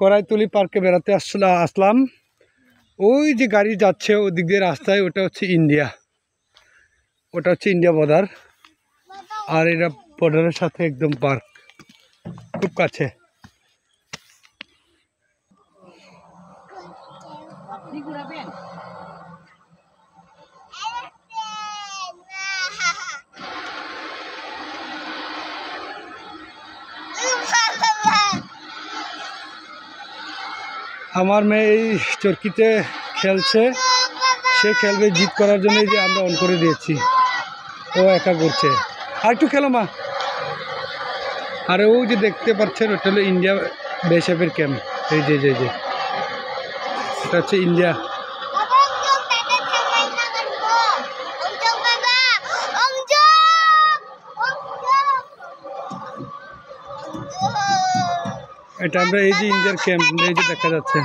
করাইতলি পার্কে বেড়াতে আসলাম। ওই যে গাড়ি যাচ্ছে ওদিক দিয়ে রাস্তায়, ওটা হচ্ছে ইন্ডিয়া, ওটা হচ্ছে ইন্ডিয়া বর্ডার। আর এটা বর্ডারের সাথে একদম পার্ক, খুব কাছে। আমার মেয়ে এই চরকিতে খেলছে, সে খেলবে জিত করার জন্য, যে আমরা অন করে দিয়েছি, ও একা করছে। আর একটু খেলো মা। আর ও যে দেখতে পাচ্ছেন ওটা হলো ইন্ডিয়া বিএসএফের ক্যাম্প। এই যে যে যে এটা হচ্ছে ইন্ডিয়া। এটা আমরা এই যে ইন্ডিয়ার ক্যাম্প, এই যে দেখা যাচ্ছে।